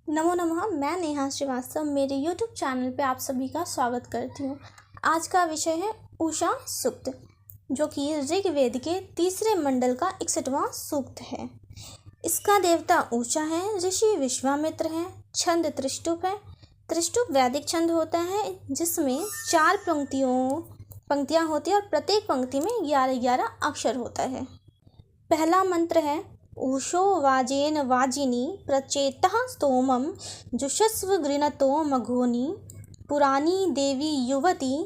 नमो नमः। मैं नेहा श्रीवास्तव मेरे YouTube चैनल पे आप सभी का स्वागत करती हूँ। आज का विषय है उषा सूक्त, जो कि ऋग्वेद के तीसरे मंडल का 61वां सूक्त है। इसका देवता उषा है, ऋषि विश्वामित्र है, छंद त्रिष्टुप है। त्रिष्टुप वैदिक छंद होता है जिसमें 4 पंक्तियाँ होती है और प्रत्येक पंक्ति में 11-11 अक्षर होता है। पहला मंत्र है ऊषो वाजेन वाजिनी प्रचेतः स्तोमं जुषस्व गृणतो मघोनि पुरानी देवी युवती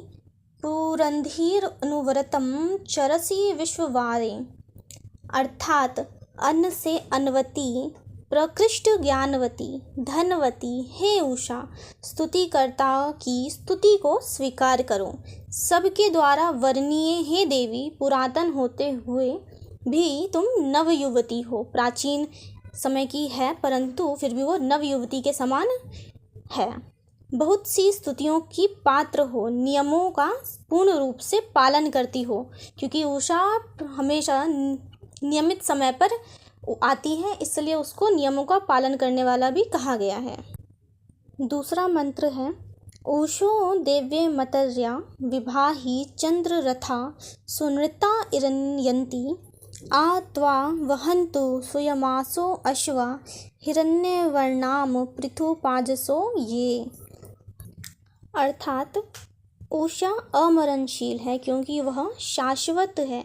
पुरंधीरनुव्रतं चरसी विश्ववारे। अर्थात अन्न से अन्नवती, प्रकृष्ट ज्ञानवती, धनवती, हे उषा, स्तुतिकर्ता की स्तुति को स्वीकार करो। सबके द्वारा वर्णीय हे देवी, पुरातन होते हुए भी तुम नवयुवती हो। प्राचीन समय की है परंतु फिर भी वो नवयुवती के समान है। बहुत सी स्तुतियों की पात्र हो, नियमों का पूर्ण रूप से पालन करती हो, क्योंकि उषा हमेशा नियमित समय पर आती है, इसलिए उसको नियमों का पालन करने वाला भी कहा गया है। दूसरा मंत्र है ऊषो देव्ये मतर्या विभाहि चंद्र रथा सुनृता इरण्यन्ति आ त्वा वहन्तु सुयमासो अश्वा हिरण्यवर्णाम पृथुपाजसो ये। अर्थात उषा अमरणशील है क्योंकि वह शाश्वत है,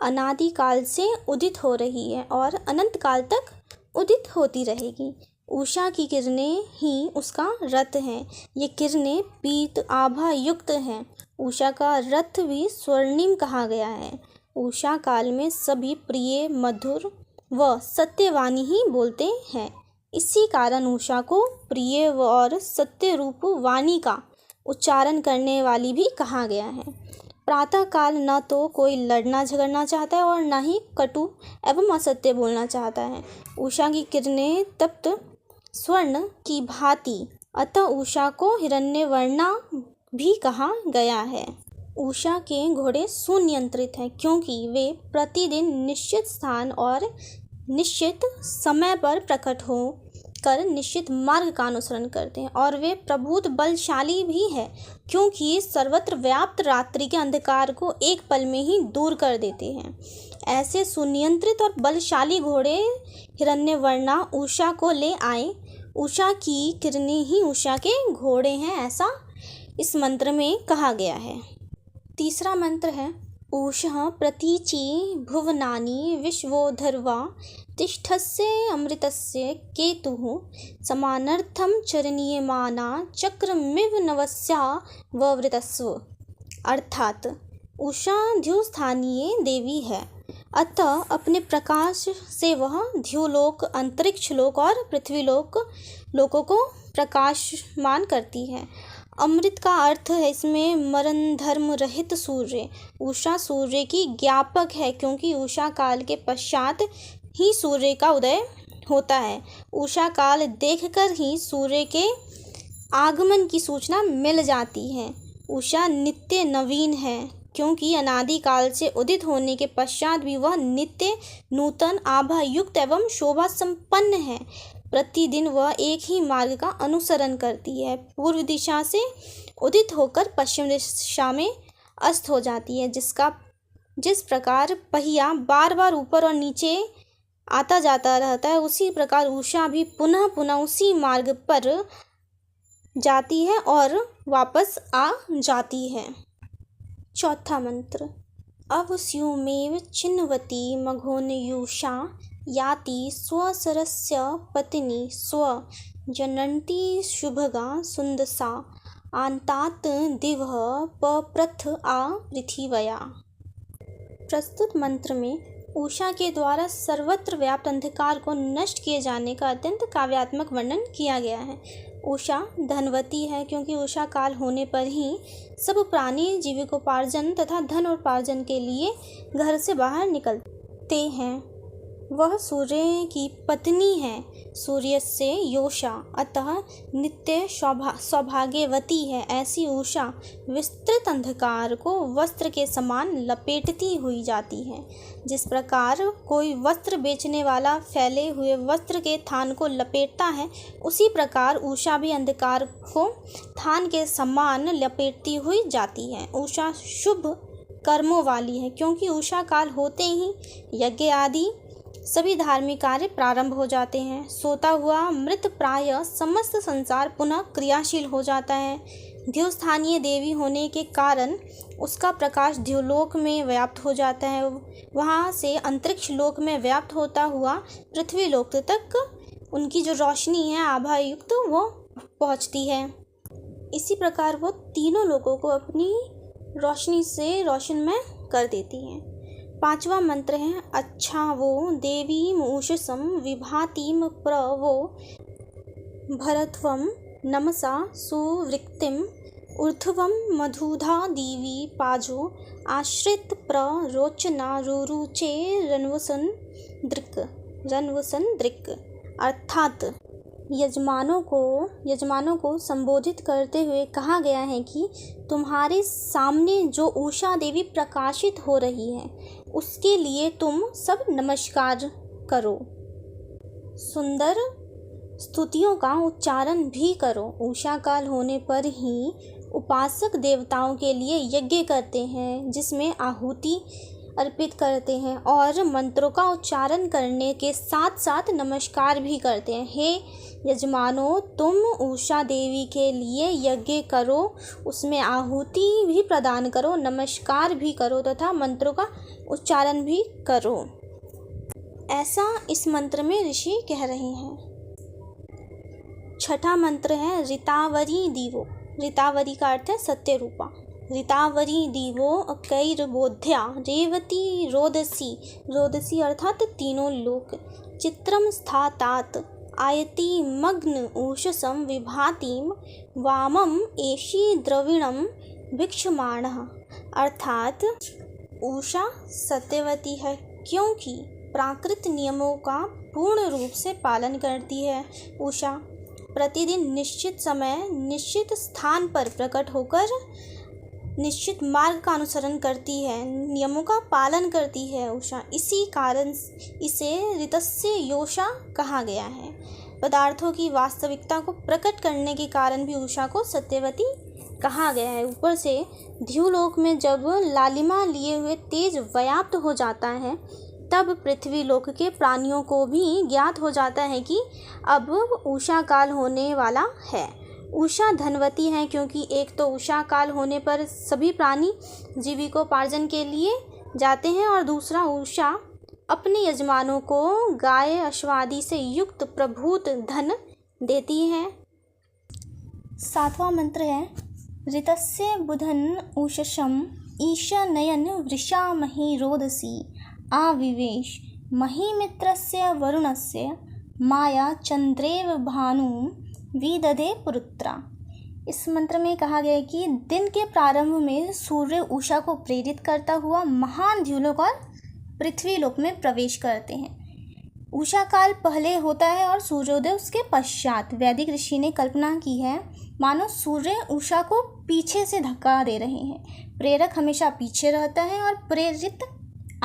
अनादिकाल से उदित हो रही है और अनंत काल तक उदित होती रहेगी। उषा की किरणें ही उसका रथ हैं। ये किरणें पीत आभा युक्त हैं। उषा का रथ भी स्वर्णिम कहा गया है। उषा काल में सभी प्रिय, मधुर व सत्यवाणी ही बोलते हैं। इसी कारण उषा को प्रिय और सत्य रूप वाणी का उच्चारण करने वाली भी कहा गया है। प्रातः काल न तो कोई लड़ना झगड़ना चाहता है और न ही कटु एवं असत्य बोलना चाहता है। उषा की किरणें तप्त स्वर्ण की भांति, अतः उषा को हिरण्यवर्णा भी कहा गया है। उषा के घोड़े सुनियंत्रित हैं क्योंकि वे प्रतिदिन निश्चित स्थान और निश्चित समय पर प्रकट हो कर निश्चित मार्ग का अनुसरण करते हैं, और वे प्रभुत बलशाली भी है क्योंकि सर्वत्र व्याप्त रात्रि के अंधकार को एक पल में ही दूर कर देते हैं। ऐसे सुनियंत्रित और बलशाली घोड़े हिरण्यवर्णा उषा को ले आए। उषा की किरणें ही उषा के घोड़े हैं, ऐसा इस मंत्र में कहा गया है। तीसरा मंत्र है उषः प्रतीचि भुवनानि विश्वोधर्वा तिष्ठस्य अमृतस्य केतुः समानर्थं चरणीयमाना चक्रमिव नवस्या ववृतस्व। अर्थात उषा द्युस्थानीय देवी है, अतः अपने प्रकाश से वह द्युलोक, अंतरिक्ष लोक और लोकों को प्रकाशमान करती है। अमृत का अर्थ है इसमें मरण धर्म रहित सूर्य। उषा सूर्य की ज्ञापक है क्योंकि उषा काल के पश्चात ही सूर्य का उदय होता है। उषा काल देखकर ही सूर्य के आगमन की सूचना मिल जाती है। उषा नित्य नवीन है क्योंकि अनादिकाल से उदित होने के पश्चात भी वह नित्य नूतन, आभा युक्त एवं शोभा संपन्न है। प्रतिदिन वह एक ही मार्ग का अनुसरण करती है। पूर्व दिशा से उदित होकर पश्चिम दिशा में अस्त हो जाती है। जिस प्रकार पहिया बार बार ऊपर और नीचे आता जाता रहता है, उसी प्रकार उषा भी पुनः पुनः उसी मार्ग पर जाती है और वापस आ जाती है। चौथा मंत्र अवस्युमेव चिन्हवती मघोन्युषा याति स्वसरस्य पत्नी स्व जनन्ति शुभगा सुंदसा आंतात दिवः पप्रथ आ पृथिवया। प्रस्तुत मंत्र में उषा के द्वारा सर्वत्र व्याप्त अंधकार को नष्ट किए जाने का अत्यंत काव्यात्मक वर्णन किया गया है। उषा धनवती है क्योंकि उषा काल होने पर ही सब प्राणी जीविकोपार्जन तथा धन उपार्जन के लिए घर से बाहर निकलते हैं। वह सूर्य की पत्नी है, सूर्यस्य योषा, अतः नित्य सौभाग्यवती है। ऐसी उषा विस्तृत अंधकार को वस्त्र के समान लपेटती हुई जाती है। जिस प्रकार कोई वस्त्र बेचने वाला फैले हुए वस्त्र के थान को लपेटता है, उसी प्रकार उषा भी अंधकार को थान के समान लपेटती हुई जाती है। उषा शुभ कर्मों वाली है, क्योंकि उषा काल होते ही यज्ञ आदि सभी धार्मिक कार्य प्रारंभ हो जाते हैं। सोता हुआ मृत प्राय समस्त संसार पुनः क्रियाशील हो जाता है। द्यु स्थानीय देवी होने के कारण उसका प्रकाश द्युलोक में व्याप्त हो जाता है। वहाँ से अंतरिक्ष लोक में व्याप्त होता हुआ पृथ्वी लोक तक उनकी जो रोशनी है आभायुक्त वो पहुँचती है। इसी प्रकार वो तीनों लोगों को अपनी रोशनी से रोशनमय कर देती हैं। 5वां मंत्र है अच्छा वो देवीम उषसं विभातिम प्रवो भरत्वं नमसा सुवृक्तिम ऊर्ध्वं मधुधा देवी पाजो आश्रित प्ररोचना रुरुचे रन्वसन दृक्। अर्थात यजमानों को संबोधित करते हुए कहा गया है कि तुम्हारे सामने जो उषा देवी प्रकाशित हो रही है उसके लिए तुम सब नमस्कार करो, सुंदर स्तुतियों का उच्चारण भी करो। उषा काल होने पर ही उपासक देवताओं के लिए यज्ञ करते हैं, जिसमें आहुति अर्पित करते हैं और मंत्रों का उच्चारण करने के साथ साथ नमस्कार भी करते हैं। हे यजमानों, तुम उषा देवी के लिए यज्ञ करो, उसमें आहुति भी प्रदान करो, नमस्कार भी करो तथा मंत्रों का उच्चारण भी करो। ऐसा इस मंत्र में ऋषि कह रहे हैं। 6ठा मंत्र है ऋतावरी दीवो। ऋतावरी का अर्थ है सत्य रूपा। ऋतावरी दीवो कैर्बोध्या रेवती रोदसी। रोदसी अर्थात तीनों लोक। चित्रम स्थातात आयति मग्न उषसं विभातिम वामम एषी द्रविणम भिक्षमाणः। अर्थात उषा सत्यवती है, क्योंकि प्राकृत नियमों का पूर्ण रूप से पालन करती है। उषा प्रतिदिन निश्चित समय निश्चित स्थान पर प्रकट होकर निश्चित मार्ग का अनुसरण करती है, नियमों का पालन करती है उषा। इसी कारण इसे ऋतस्य योषा कहा गया है। पदार्थों की वास्तविकता को प्रकट करने के कारण भी उषा को सत्यवती कहा गया है। ऊपर से द्युलोक में जब लालिमा लिए हुए तेज व्याप्त हो जाता है, तब पृथ्वी लोक के प्राणियों को भी ज्ञात हो जाता है कि अब उषा काल होने वाला है। उषा धनवती है, क्योंकि एक तो उषा काल होने पर सभी प्राणी जीविकोपार्जन के लिए जाते हैं और दूसरा उषा अपने यजमानों को गाय अश्वादि से युक्त प्रभूत धन देती है। 7वां मंत्र है ऋतस्य बुधन उषसं ईशनयन वृषामहि रोदसी आविवेश महिमित्रस्य वरुणस्य माया चंद्रेव भानु विदधे पुरुत्रा। इस मंत्र में कहा गया है कि दिन के प्रारंभ में सूर्य उषा को प्रेरित करता हुआ महान द्युलोक और पृथ्वी लोक में प्रवेश करते हैं। उषा काल पहले होता है और सूर्योदय उसके पश्चात। वैदिक ऋषि ने कल्पना की है मानो सूर्य उषा को पीछे से धक्का दे रहे हैं। प्रेरक हमेशा पीछे रहता है और प्रेरित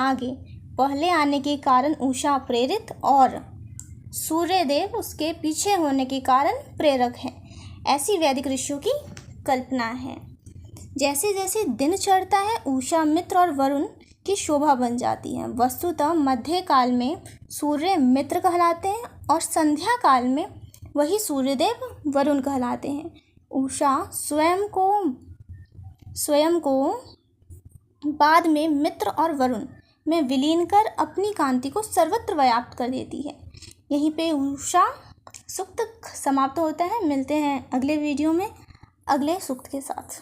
आगे। पहले आने के कारण उषा प्रेरित और सूर्यदेव उसके पीछे होने के कारण प्रेरक है। ऐसी वैदिक ऋषियों की कल्पना है। जैसे जैसे दिन चढ़ता है, उषा मित्र और वरुण की शोभा बन जाती है। वस्तुतः मध्य काल में सूर्य मित्र कहलाते हैं और संध्या काल में वही सूर्यदेव वरुण कहलाते हैं। उषा स्वयं को बाद में मित्र और वरुण में विलीन कर अपनी कांति को सर्वत्र व्याप्त कर देती है। यहीं पे उषा सूक्त समाप्त होता है। मिलते हैं अगले वीडियो में अगले सूक्त के साथ।